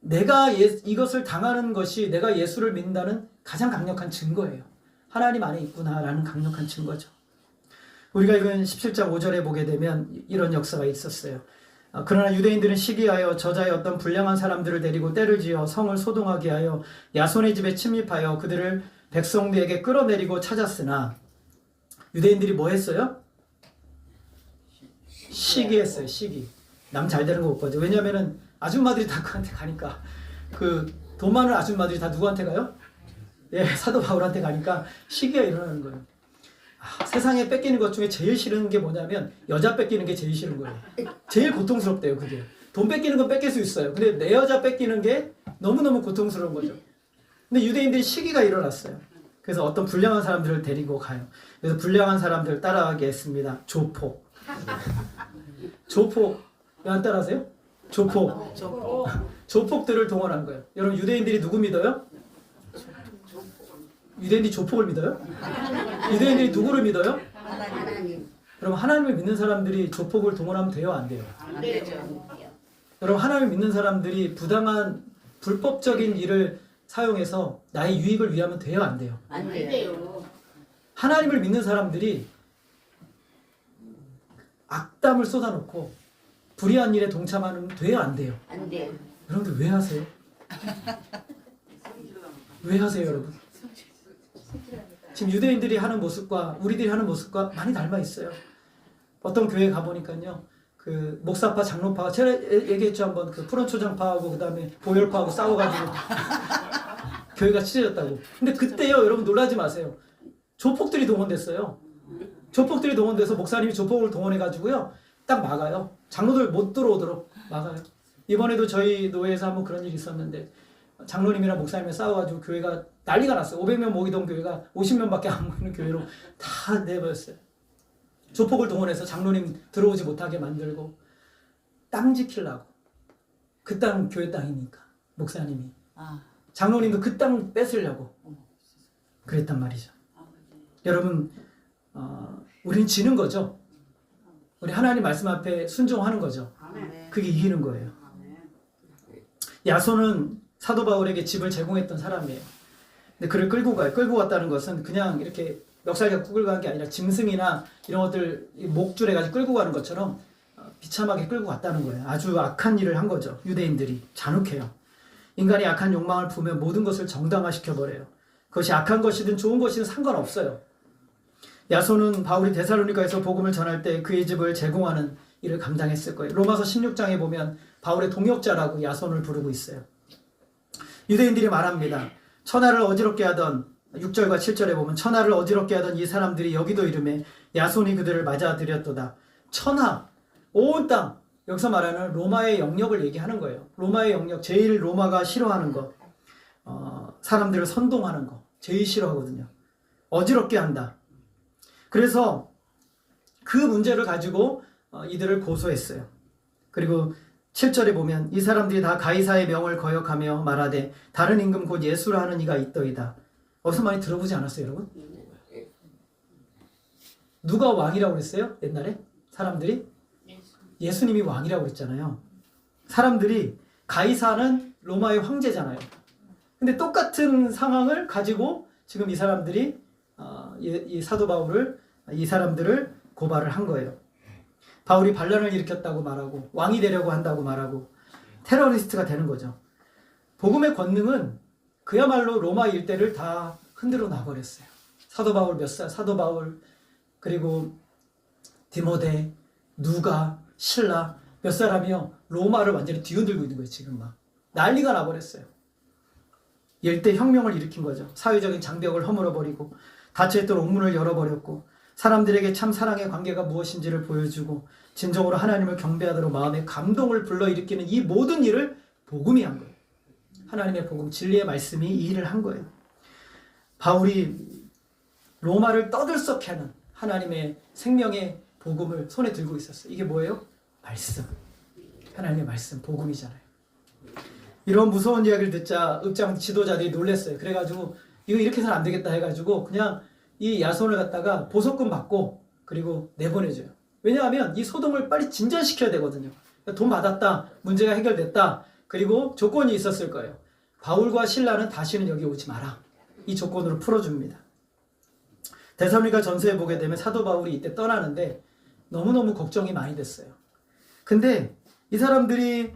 내가 이것을 당하는 것이 내가 예수를 믿는다는 가장 강력한 증거예요. 하나님 안에 있구나라는 강력한 증거죠. 우리가 읽은 17장 5절에 보게 되면 이런 역사가 있었어요. 그러나 유대인들은 시기하여 저자의 어떤 불량한 사람들을 데리고 때를 지어 성을 소동하게 하여 야손의 집에 침입하여 그들을 백성들에게 끌어내리고 찾았으나 유대인들이 뭐 했어요? 시기했어요. 시기. 남 잘 되는 거 못 봐죠. 왜냐면은 아줌마들이 다 그한테 가니까 그 돈 많은 아줌마들이 다 누구한테 가요? 예, 사도 바울한테 가니까 시기가 일어나는 거예요. 세상에 뺏기는 것 중에 제일 싫은 게 뭐냐면 여자 뺏기는 게 제일 싫은 거예요. 제일 고통스럽대요. 그게. 돈 뺏기는 건 뺏길 수 있어요. 근데 내 여자 뺏기는 게 너무너무 고통스러운 거죠. 근데 유대인들이 시기가 일어났어요. 그래서 어떤 불량한 사람들을 데리고 가요. 그래서 불량한 사람들을 따라가게 했습니다. 조폭. 조폭. 왜 안 따라하세요? 조폭. 조폭들을 동원한 거예요. 여러분 유대인들이 누구 믿어요? 유대인들이 조폭을 믿어요? 유대인들이 누구를 믿어요? 하나님. 여러분 하나님을 믿는 사람들이 조폭을 동원하면 돼요? 안 돼요? 안 되죠. 여러분 하나님을 믿는 사람들이 부당한 불법적인 일을 사용해서 나의 유익을 위하면 돼요? 안 돼요? 안 돼요. 하나님을 믿는 사람들이 악담을 쏟아놓고 불의한 일에 동참하면 돼요? 안 돼요? 안 돼요. 여러분들 왜 하세요? 왜 하세요 여러분? 지금 유대인들이 하는 모습과 우리들이 하는 모습과 많이 닮아 있어요. 어떤 교회 가보니까요, 그 목사파, 장로파가 제가 얘기했죠 한번 그 푸른초장파하고 그 다음에 보혈파하고 싸워가지고 교회가 찢어졌다고. 근데 그때요 여러분 놀라지 마세요. 조폭들이 동원됐어요. 조폭들이 동원돼서 목사님이 조폭을 동원해가지고요 딱 막아요. 장로들 못 들어오도록 막아요. 이번에도 저희 노회에서 한번 그런 일이 있었는데 장로님이랑 목사님이 싸워가지고 교회가 난리가 났어요. 500명 모이던 교회가 50명밖에 안 모이는 교회로 다 내버렸어요. 조폭을 동원해서 장로님 들어오지 못하게 만들고 땅 지키려고. 그 땅 교회 땅이니까 목사님이. 장로님도 그 땅 뺏으려고 그랬단 말이죠. 여러분 우리는 지는 거죠. 우리 하나님 말씀 앞에 순종하는 거죠. 그게 이기는 거예요. 야손은 사도 바울에게 집을 제공했던 사람이에요. 근데 그를 끌고 가요. 끌고 갔다는 것은 그냥 이렇게 멱살 잡고 끌고 간 게 아니라 짐승이나 이런 것들 목줄 해가지고 끌고 가는 것처럼 비참하게 끌고 갔다는 거예요. 아주 악한 일을 한 거죠. 유대인들이 잔혹해요. 인간이 악한 욕망을 품으면 모든 것을 정당화시켜버려요. 그것이 악한 것이든 좋은 것이든 상관없어요. 야손은 바울이 데살로니가에서 복음을 전할 때 그의 집을 제공하는 일을 감당했을 거예요. 로마서 16장에 보면 바울의 동역자라고 야손을 부르고 있어요. 유대인들이 말합니다. 천하를 어지럽게 하던 6절과 7절에 보면 천하를 어지럽게 하던 이 사람들이 여기도 이름에 야손이 그들을 맞아들였도다. 천하, 온 땅, 여기서 말하는 로마의 영역을 얘기하는 거예요. 로마의 영역, 제일 로마가 싫어하는 것, 사람들을 선동하는 거 제일 싫어하거든요. 어지럽게 한다. 그래서 그 문제를 가지고 이들을 고소했어요. 그리고 7절에 보면 이 사람들이 다 가이사의 명을 거역하며 말하되 다른 임금 곧 예수라 하는 이가 있더이다. 어디서 많이 들어보지 않았어요 여러분? 누가 왕이라고 그랬어요? 옛날에? 사람들이? 예수님이 왕이라고 그랬잖아요. 사람들이 가이사는 로마의 황제잖아요. 근데 똑같은 상황을 가지고 지금 이 사람들이 이 사도 바울을 이 사람들을 고발을 한 거예요. 바울이 반란을 일으켰다고 말하고 왕이 되려고 한다고 말하고 테러리스트가 되는 거죠. 복음의 권능은 그야말로 로마 일대를 다 흔들어 놔버렸어요. 사도 바울 몇 살, 사도 바울 그리고 디모데, 누가, 신라 몇 사람이요 로마를 완전히 뒤흔들고 있는 거예요. 지금 막 난리가 나버렸어요. 일대 혁명을 일으킨 거죠. 사회적인 장벽을 허물어버리고 닫혀있던 옥문을 열어버렸고 사람들에게 참 사랑의 관계가 무엇인지를 보여주고 진정으로 하나님을 경배하도록 마음에 감동을 불러일으키는 이 모든 일을 복음이 한 거예요. 하나님의 복음, 진리의 말씀이 이 일을 한 거예요. 바울이 로마를 떠들썩해 하는 하나님의 생명의 복음을 손에 들고 있었어요. 이게 뭐예요? 말씀. 하나님의 말씀, 복음이잖아요. 이런 무서운 이야기를 듣자 읍장 지도자들이 놀랐어요. 그래가지고 이거 이렇게 해서는 안 되겠다 해가지고 그냥 이 야손을 갖다가 보석금 받고 그리고 내보내줘요. 왜냐하면 이 소동을 빨리 진전시켜야 되거든요. 돈 받았다, 문제가 해결됐다, 그리고 조건이 있었을 거예요. 바울과 실라는 다시는 여기 오지 마라. 이 조건으로 풀어줍니다. 데살로니가 전서에 보게 되면 사도 바울이 이때 떠나는데 너무너무 걱정이 많이 됐어요. 근데 이 사람들이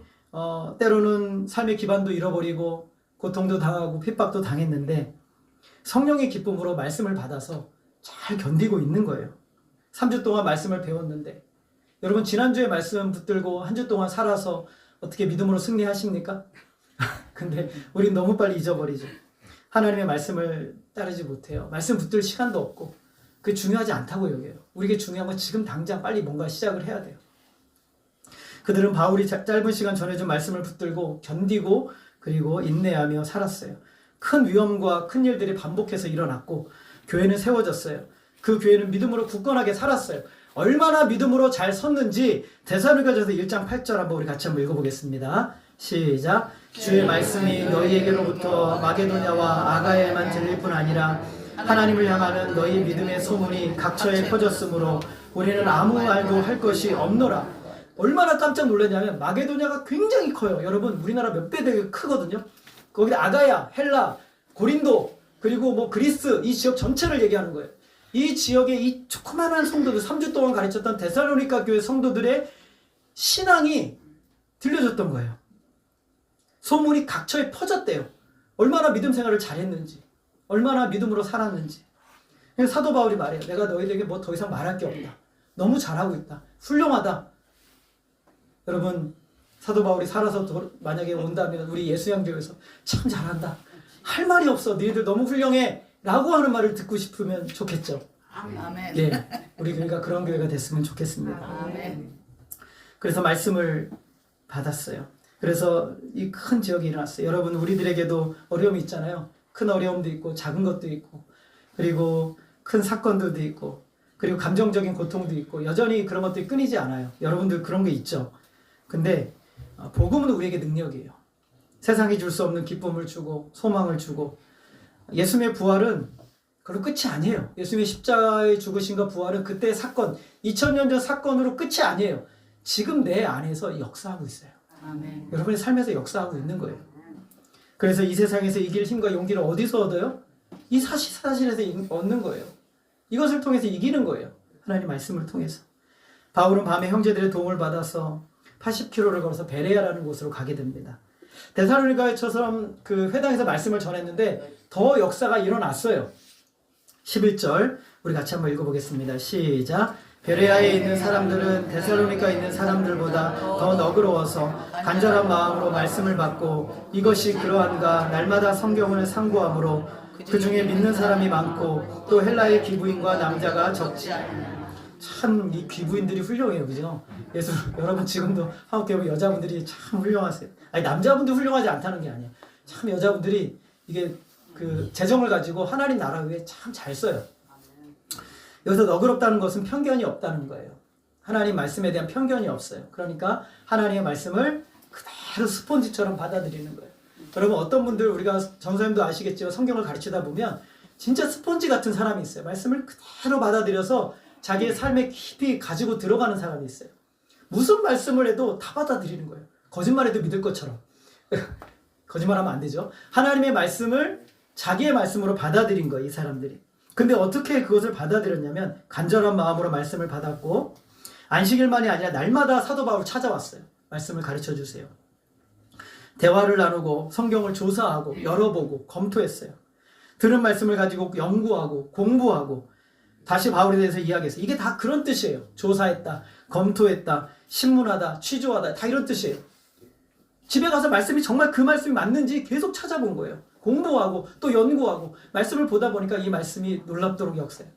때로는 삶의 기반도 잃어버리고 고통도 당하고 핍박도 당했는데 성령의 기쁨으로 말씀을 받아서 잘 견디고 있는 거예요. 3주 동안 말씀을 배웠는데 여러분 지난주에 말씀 붙들고 한 주 동안 살아서 어떻게 믿음으로 승리하십니까? 근데 우린 너무 빨리 잊어버리죠. 하나님의 말씀을 따르지 못해요. 말씀 붙들 시간도 없고 그게 중요하지 않다고 여겨요. 우리에게 중요한 건 지금 당장 빨리 뭔가 시작을 해야 돼요. 그들은 바울이 짧은 시간 전해준 말씀을 붙들고 견디고 그리고 인내하며 살았어요. 큰 위험과 큰 일들이 반복해서 일어났고 교회는 세워졌어요. 그 교회는 믿음으로 굳건하게 살았어요. 얼마나 믿음으로 잘 섰는지 데살로니가전서 1장 8절 한번 우리 같이 한번 읽어보겠습니다. 시작. 주의 말씀이 너희에게로부터 마게도냐와 아가야에만 들릴 뿐 아니라 하나님을 향하는 너희 믿음의 소문이 각처에 퍼졌으므로 우리는 아무 말도 할 것이 없노라. 얼마나 깜짝 놀랐냐면 마게도냐가 굉장히 커요. 여러분 우리나라 몇 배 되게 크거든요. 거기 아가야, 헬라, 고린도 그리고 뭐 그리스 이 지역 전체를 얘기하는 거예요. 이 지역의 이 조그만한 성도들 3주 동안 가르쳤던 데살로니가 교회 성도들의 신앙이 들려졌던 거예요. 소문이 각처에 퍼졌대요. 얼마나 믿음 생활을 잘했는지 얼마나 믿음으로 살았는지. 사도 바울이 말해요. 내가 너희들에게 뭐 더 이상 말할 게 없다. 너무 잘하고 있다. 훌륭하다. 여러분 사도 바울이 살아서 만약에 온다면 우리 예수양교회에서 참 잘한다. 할 말이 없어. 너희들 너무 훌륭해. 라고 하는 말을 듣고 싶으면 좋겠죠. 아멘. 예, 우리 교회가 그런 교회가 됐으면 좋겠습니다. 아멘. 그래서 말씀을 받았어요. 그래서 이 큰 지역이 일어났어요. 여러분 우리들에게도 어려움이 있잖아요. 큰 어려움도 있고 작은 것도 있고 그리고 큰 사건들도 있고 그리고 감정적인 고통도 있고 여전히 그런 것들이 끊이지 않아요. 여러분들 그런 게 있죠. 근데 복음은 우리에게 능력이에요. 세상이 줄 수 없는 기쁨을 주고 소망을 주고 예수님의 부활은 그걸로 끝이 아니에요. 예수님의 십자가의 죽으심과 부활은 그때의 사건 2000년 전 사건으로 끝이 아니에요. 지금 내 안에서 역사하고 있어요. 아멘. 여러분의 삶에서 역사하고 있는 거예요. 그래서 이 세상에서 이길 힘과 용기를 어디서 얻어요? 이 사실에서 얻는 거예요. 이것을 통해서 이기는 거예요. 하나님 말씀을 통해서. 바울은 밤에 형제들의 도움을 받아서 80km를 걸어서 베레아라는 곳으로 가게 됩니다. 데살로니가처럼 그 회당에서 말씀을 전했는데 더 역사가 일어났어요. 11절 우리 같이 한번 읽어보겠습니다. 시작. 베레아에 있는 사람들은 데살로니가에 있는 사람들보다 더 너그러워서 간절한 마음으로 말씀을 받고 이것이 그러한가 날마다 성경을 상고함으로 그 중에 믿는 사람이 많고 또 헬라의 귀부인과 남자가 적지 않으니. 참 이 귀부인들이 훌륭해요. 그죠? 예수 여러분 지금도 한국교회 여자분들이 참 훌륭하세요. 아니 남자분도 훌륭하지 않다는 게 아니에요. 참 여자분들이 이게 그 재정을 가지고 하나님 나라 위해 참 잘 써요. 여기서 너그럽다는 것은 편견이 없다는 거예요. 하나님 말씀에 대한 편견이 없어요. 그러니까 하나님의 말씀을 그대로 스폰지처럼 받아들이는 거예요. 여러분 어떤 분들 우리가 전사님도 아시겠지만 성경을 가르치다 보면 진짜 스폰지 같은 사람이 있어요. 말씀을 그대로 받아들여서 자기의 삶에 깊이 가지고 들어가는 사람이 있어요. 무슨 말씀을 해도 다 받아들이는 거예요. 거짓말해도 믿을 것처럼. 거짓말하면 안 되죠. 하나님의 말씀을 자기의 말씀으로 받아들인 거예요. 이 사람들이. 근데 어떻게 그것을 받아들였냐면 간절한 마음으로 말씀을 받았고 안식일만이 아니라 날마다 사도 바울 찾아왔어요. 말씀을 가르쳐 주세요. 대화를 나누고 성경을 조사하고 열어보고 검토했어요. 들은 말씀을 가지고 연구하고 공부하고 다시 바울에 대해서 이야기했어요. 이게 다 그런 뜻이에요. 조사했다, 검토했다, 신문하다, 취조하다 다 이런 뜻이에요. 집에 가서 말씀이 정말 그 말씀이 맞는지 계속 찾아본 거예요. 공부하고 또 연구하고 말씀을 보다 보니까 이 말씀이 놀랍도록 역사해요.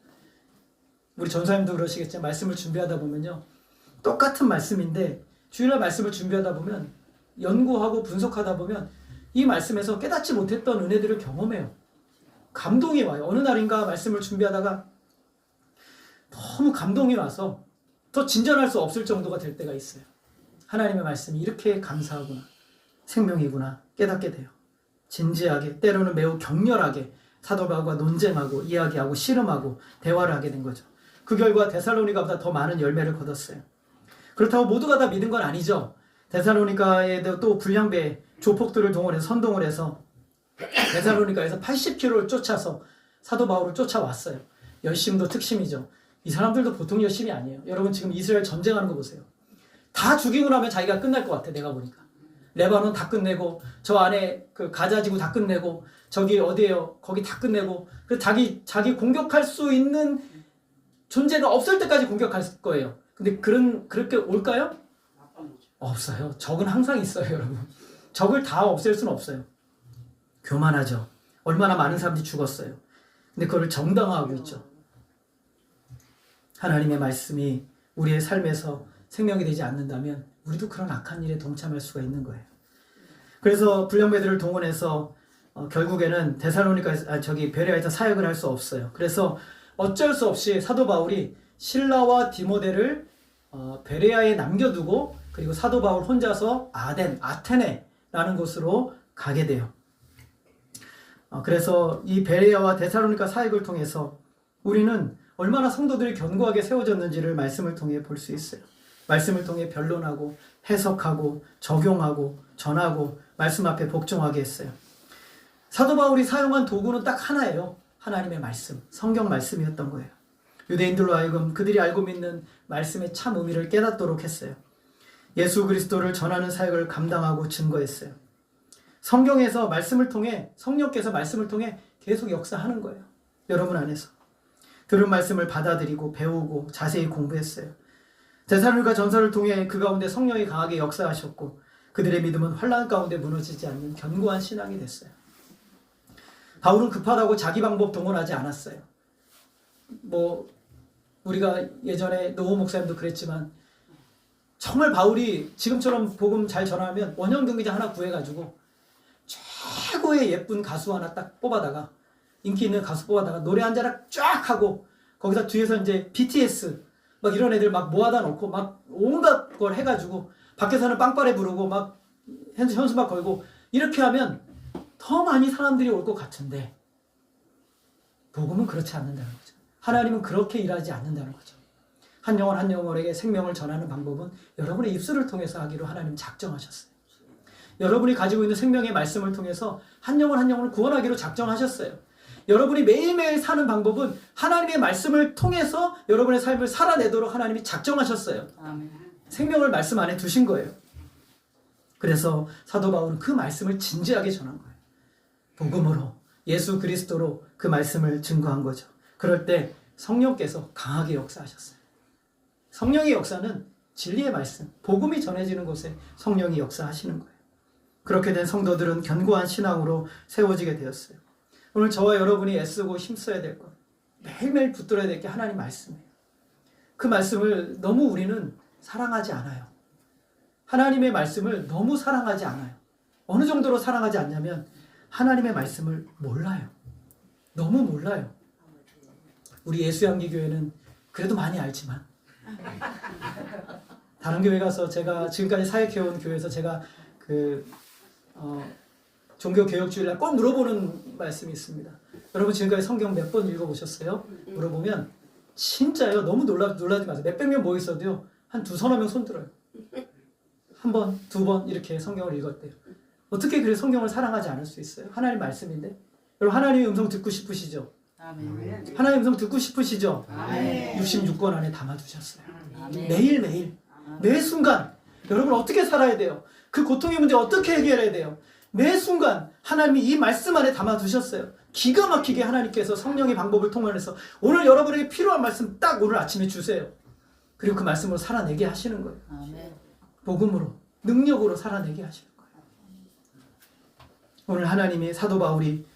우리 전사님도 그러시겠지만 말씀을 준비하다 보면요. 똑같은 말씀인데 주일날 말씀을 준비하다 보면 연구하고 분석하다 보면 이 말씀에서 깨닫지 못했던 은혜들을 경험해요. 감동이 와요. 어느 날인가 말씀을 준비하다가 너무 감동이 와서 더 진전할 수 없을 정도가 될 때가 있어요. 하나님의 말씀이 이렇게 감사하구나. 생명이구나. 깨닫게 돼요. 진지하게 때로는 매우 격렬하게 사도 바울과 논쟁하고 이야기하고 씨름하고 대화를 하게 된 거죠. 그 결과 데살로니가보다 더 많은 열매를 거뒀어요. 그렇다고 모두가 다 믿은 건 아니죠. 데살로니가에도 또 불량배 조폭들을 동원해서 선동을 해서 데살로니가에서 80km를 쫓아서 사도 바울을 쫓아왔어요. 열심도 특심이죠. 이 사람들도 보통 열심이 아니에요. 여러분 지금 이스라엘 전쟁하는 거 보세요. 다 죽이고 나면 자기가 끝날 것 같아. 내가 보니까 레바논 다 끝내고 저 안에 그 가자지구 다 끝내고 저기 어디에요 거기 다 끝내고 그 자기 공격할 수 있는 존재가 없을 때까지 공격할 거예요. 근데 그렇게 올까요? 없어요. 적은 항상 있어요, 여러분. 적을 다 없앨 수는 없어요. 교만하죠. 얼마나 많은 사람들이 죽었어요. 근데 그걸 정당화하고 있죠. 하나님의 말씀이 우리의 삶에서 생명이 되지 않는다면 우리도 그런 악한 일에 동참할 수가 있는 거예요. 그래서 불량배들을 동원해서 결국에는 베레아에서 사역을 할 수 없어요. 그래서 어쩔 수 없이 사도 바울이 실라와 디모데를 베레아에 남겨두고 그리고 사도 바울 혼자서 아테네라는 곳으로 가게 돼요. 그래서 이 베레아와 데살로니가 사역을 통해서 우리는 얼마나 성도들이 견고하게 세워졌는지를 말씀을 통해 볼 수 있어요. 말씀을 통해 변론하고 해석하고 적용하고 전하고 말씀 앞에 복종하게 했어요. 사도 바울이 사용한 도구는 딱 하나예요. 하나님의 말씀, 성경 말씀이었던 거예요. 유대인들로 하여금 그들이 알고 믿는 말씀의 참 의미를 깨닫도록 했어요. 예수 그리스도를 전하는 사역을 감당하고 증거했어요. 성경에서 말씀을 통해 성령께서 말씀을 통해 계속 역사하는 거예요. 여러분 안에서. 들은 말씀을 받아들이고 배우고 자세히 공부했어요. 데살로니가 전설을 통해 그 가운데 성령이 강하게 역사하셨고 그들의 믿음은 환난 가운데 무너지지 않는 견고한 신앙이 됐어요. 바울은 급하다고 자기 방법 동원하지 않았어요. 우리가 예전에 노호 목사님도 그랬지만 정말 바울이 지금처럼 복음 잘 전하면 원형 경기장 하나 구해가지고 최고의 예쁜 가수 하나 딱 뽑아다가 인기 있는 가수 뽑아다가 노래 한 자락 쫙 하고 거기다 뒤에서 이제 BTS 막 이런 애들 막 모아다 놓고 막 온갖 걸 해가지고 밖에서는 빵빠레 부르고 막 현수막 걸고 이렇게 하면 더 많이 사람들이 올 것 같은데 복음은 그렇지 않는다는 거죠. 하나님은 그렇게 일하지 않는다는 거죠. 한 영혼 한 영혼에게 생명을 전하는 방법은 여러분의 입술을 통해서 하기로 하나님 작정하셨어요. 여러분이 가지고 있는 생명의 말씀을 통해서 한 영혼 한 영혼을 구원하기로 작정하셨어요. 여러분이 매일매일 사는 방법은 하나님의 말씀을 통해서 여러분의 삶을 살아내도록 하나님이 작정하셨어요. 아멘. 생명을 말씀 안에 두신 거예요. 그래서 사도 바울은 그 말씀을 진지하게 전한 거예요. 복음으로 예수 그리스도로 그 말씀을 증거한 거죠. 그럴 때 성령께서 강하게 역사하셨어요. 성령의 역사는 진리의 말씀, 복음이 전해지는 곳에 성령이 역사하시는 거예요. 그렇게 된 성도들은 견고한 신앙으로 세워지게 되었어요. 오늘 저와 여러분이 애쓰고 힘써야 될 것, 매일매일 붙들어야 될 게 하나님 말씀이에요. 그 말씀을 너무 우리는 사랑하지 않아요. 하나님의 말씀을 너무 사랑하지 않아요. 어느 정도로 사랑하지 않냐면 하나님의 말씀을 몰라요. 너무 몰라요. 우리 예수양기교회는 그래도 많이 알지만 다른 교회 가서 제가 지금까지 사역해온 교회에서 제가 종교개혁주일날 꼭 물어보는 말씀이 있습니다. 여러분 지금까지 성경 몇 번 읽어보셨어요? 물어보면 진짜요. 너무 놀라지 마세요. 몇백 명 모여 있어도요. 한 두서너 명 손 들어요. 한 번, 두 번 이렇게 성경을 읽었대요. 어떻게 그래 성경을 사랑하지 않을 수 있어요? 하나님 말씀인데. 여러분 하나님의 음성 듣고 싶으시죠? 아멘. 하나님의 음성 듣고 싶으시죠? 아멘. 66권 안에 담아두셨어요. 아멘. 매일매일 매 순간 여러분 어떻게 살아야 돼요? 그 고통의 문제 어떻게 해결해야 돼요? 매 순간 하나님이 이 말씀 안에 담아두셨어요. 기가 막히게 하나님께서 성령의 방법을 통해서 오늘 여러분에게 필요한 말씀 딱 오늘 아침에 주세요. 그리고 그 말씀으로 살아내게 하시는 거예요. 아멘. 복음으로 능력으로 살아내게 하시는 거예요. 오늘 하나님이 사도 바울이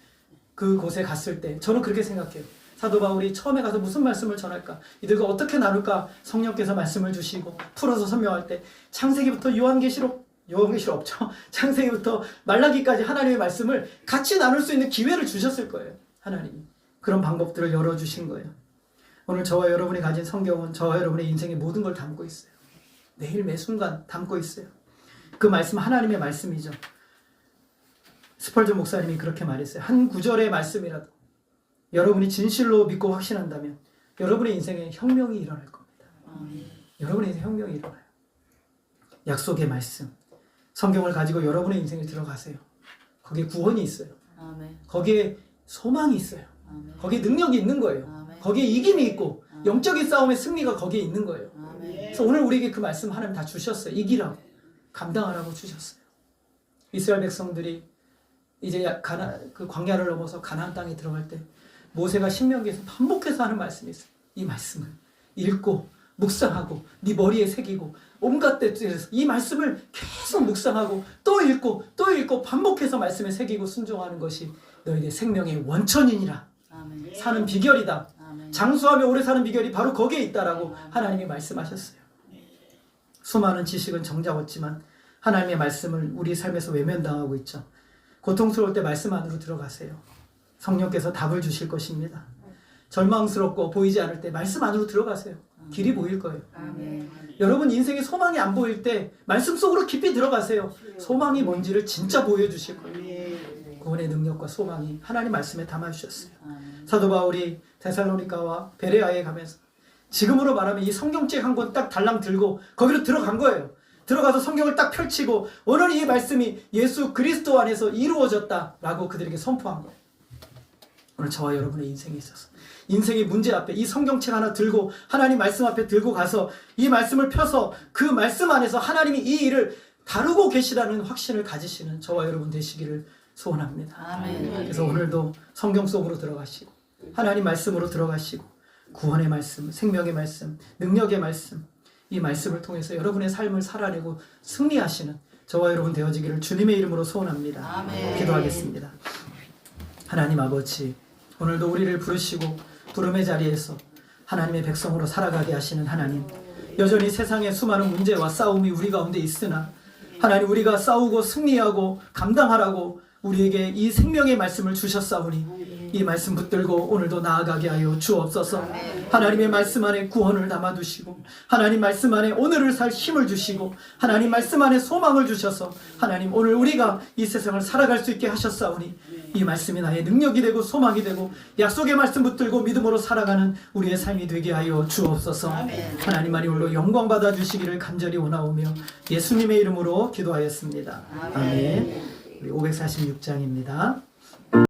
그곳에 갔을 때 저는 그렇게 생각해요. 사도 바울이 처음에 가서 무슨 말씀을 전할까? 이들과 어떻게 나눌까? 성령께서 말씀을 주시고 풀어서 설명할 때 창세기부터 요한계시록 없죠. 창세기부터 말라기까지 하나님의 말씀을 같이 나눌 수 있는 기회를 주셨을 거예요. 하나님이. 그런 방법들을 열어주신 거예요. 오늘 저와 여러분이 가진 성경은 저와 여러분의 인생의 모든 걸 담고 있어요. 매일 매 순간 담고 있어요. 그 말씀 하나님의 말씀이죠. 스펄전 목사님이 그렇게 말했어요. 한 구절의 말씀이라도 여러분이 진실로 믿고 확신한다면 여러분의 인생에 혁명이 일어날 겁니다. 여러분의 인생에 혁명이 일어나요. 약속의 말씀, 성경을 가지고 여러분의 인생에 들어가세요. 거기에 구원이 있어요. 아멘. 거기에 소망이 있어요. 아멘. 거기에 능력이 있는 거예요. 아멘. 거기에 이김이 있고 영적인 싸움의 승리가 거기에 있는 거예요. 아멘. 그래서 오늘 우리에게 그 말씀 하나님 다 주셨어요. 이기라고, 감당하라고 주셨어요. 이스라엘 백성들이 이제 그 광야를 넘어서 가나안 땅에 들어갈 때 모세가 신명기에서 반복해서 하는 말씀이 있어요. 이 말씀을 읽고 묵상하고 네 머리에 새기고 온갖 때에서 이 말씀을 계속 묵상하고 또 읽고 반복해서 말씀에 새기고 순종하는 것이 너희의 생명의 원천이니라. 아멘. 사는 비결이다. 아멘. 장수하며 오래 사는 비결이 바로 거기에 있다라고 하나님이 말씀하셨어요. 수많은 지식은 정작 얻지만 하나님의 말씀을 우리 삶에서 외면당하고 있죠. 고통스러울 때 말씀 안으로 들어가세요. 성령께서 답을 주실 것입니다. 절망스럽고 보이지 않을 때 말씀 안으로 들어가세요. 길이 보일 거예요. 아멘. 여러분 인생에 소망이 안 보일 때 말씀 속으로 깊이 들어가세요. 소망이 뭔지를 진짜 보여주실 거예요. 구원의 능력과 소망이 하나님 말씀에 담아주셨어요. 아멘. 사도 바울이 데살로니가와 베레아에 가면서 지금으로 말하면 이 성경책 한 권 딱 달랑 들고 거기로 들어간 거예요. 들어가서 성경을 딱 펼치고 오늘 이 말씀이 예수 그리스도 안에서 이루어졌다라고 그들에게 선포한 거예요. 오늘 저와 여러분의 인생에 있어서 인생의 문제 앞에 이 성경책 하나 들고 하나님 말씀 앞에 들고 가서 이 말씀을 펴서 그 말씀 안에서 하나님이 이 일을 다루고 계시다는 확신을 가지시는 저와 여러분 되시기를 소원합니다. 아멘. 그래서 오늘도 성경 속으로 들어가시고 하나님 말씀으로 들어가시고 구원의 말씀, 생명의 말씀, 능력의 말씀, 이 말씀을 통해서 여러분의 삶을 살아내고 승리하시는 저와 여러분 되어지기를 주님의 이름으로 소원합니다. 아멘. 기도하겠습니다. 하나님 아버지, 오늘도 우리를 부르시고 부름의 자리에서 하나님의 백성으로 살아가게 하시는 하나님, 여전히 세상의 수많은 문제와 싸움이 우리 가운데 있으나 하나님 우리가 싸우고 승리하고 감당하라고 우리에게 이 생명의 말씀을 주셨사오니 이 말씀 붙들고 오늘도 나아가게 하여 주옵소서. 하나님의 말씀 안에 구원을 담아두시고 하나님 말씀 안에 오늘을 살 힘을 주시고 하나님 말씀 안에 소망을 주셔서 하나님 오늘 우리가 이 세상을 살아갈 수 있게 하셨사오니 이 말씀이 나의 능력이 되고 소망이 되고 약속의 말씀 붙들고 믿음으로 살아가는 우리의 삶이 되게 하여 주옵소서. 하나님만이 홀로 영광 받아 주시기를 간절히 원하오며 예수님의 이름으로 기도하였습니다. 아멘. 우리 546장입니다.